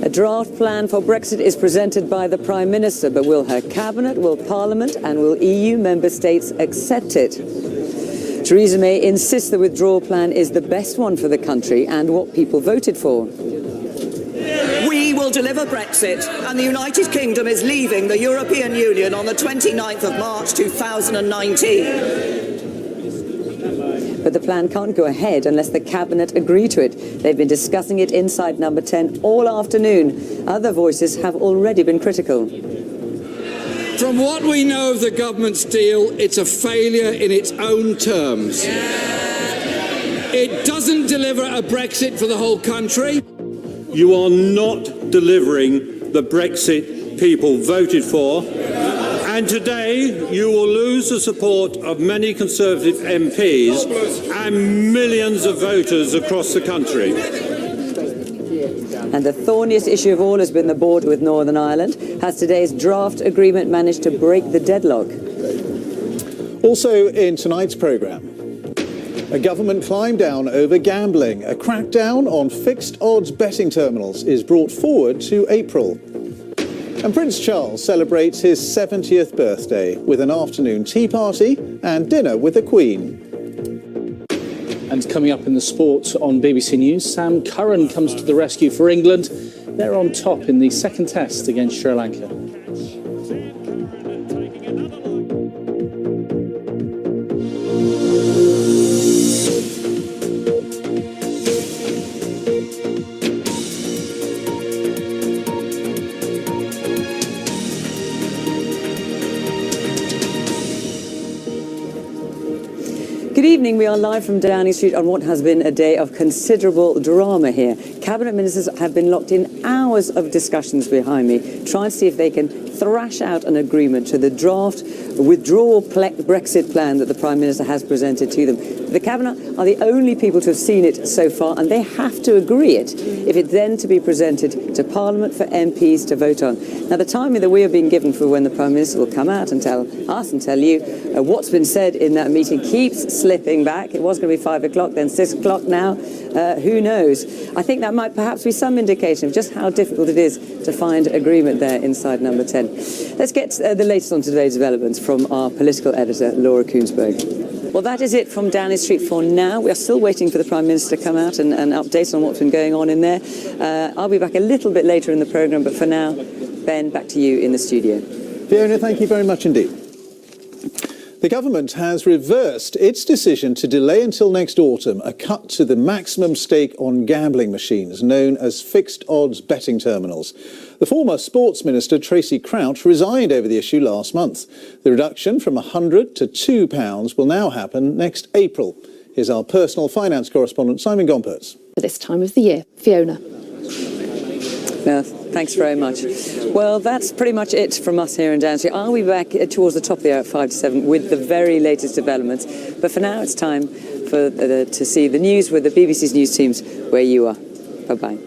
A draft plan for Brexit is presented by the Prime Minister, but will her cabinet, will Parliament and will EU member states accept it? Theresa May insists the withdrawal plan is the best one for the country and what people voted for. We will deliver Brexit, and the United Kingdom is leaving the European Union on the 29th of March 2019. But the plan can't go ahead unless the cabinet agree to it. They've been discussing it inside Number 10 all afternoon. Other voices have already been critical. From what we know of the government's deal, it's a failure in its own terms. It doesn't deliver a Brexit for the whole country. You are not delivering the Brexit people voted for. And today you will lose the support of many Conservative MPs and millions of voters across the country. And the thorniest issue of all has been the border with Northern Ireland. Has today's draft agreement managed to break the deadlock? Also in tonight's programme, a government climb down over gambling. A crackdown on fixed odds betting terminals is brought forward to April. And Prince Charles celebrates his 70th birthday with an afternoon tea party and dinner with the Queen. And coming up in the sport on BBC News, Sam Curran comes to the rescue for England. They're on top in the second test against Sri Lanka. Good evening. We are live from Downing Street on what has been a day of considerable drama here. Cabinet ministers have been locked in hours of discussions behind me, trying to see if they can thrash out an agreement to the draft withdrawal Brexit plan that the Prime Minister has presented to them. The Cabinet are the only people to have seen it so far, and they have to agree it if it's then to be presented to Parliament for MPs to vote on. Now, the timing that we are being given for when the Prime Minister will come out and tell us and tell you what's been said in that meeting keeps slipping back. It was going to be 5 o'clock, then 6 o'clock now. Who knows? I think that might perhaps be some indication of just how difficult it is to find agreement there inside Number 10. Let's get the latest on today's developments from our political editor, Laura Koonsberg. Well, that is it from Downing Street for now. We are still waiting for the Prime Minister to come out and update on what's been going on in there. I'll be back a little bit later in the programme, but for now, Ben, back to you in the studio. Fiona, thank you very much indeed. The government has reversed its decision to delay until next autumn a cut to the maximum stake on gambling machines known as fixed odds betting terminals. The former Sports Minister Tracy Crouch resigned over the issue last month. The reduction from £100 to £2 will now happen next April. Here's our personal finance correspondent Simon Gompertz. For this time of the year, Fiona. No, thanks very much. Well, that's pretty much it from us here in Downing Street. I'll be back towards the top of the hour at 5 to 7 with the very latest developments. But for now, it's time for to see the news with the BBC's news teams where you are. Bye-bye.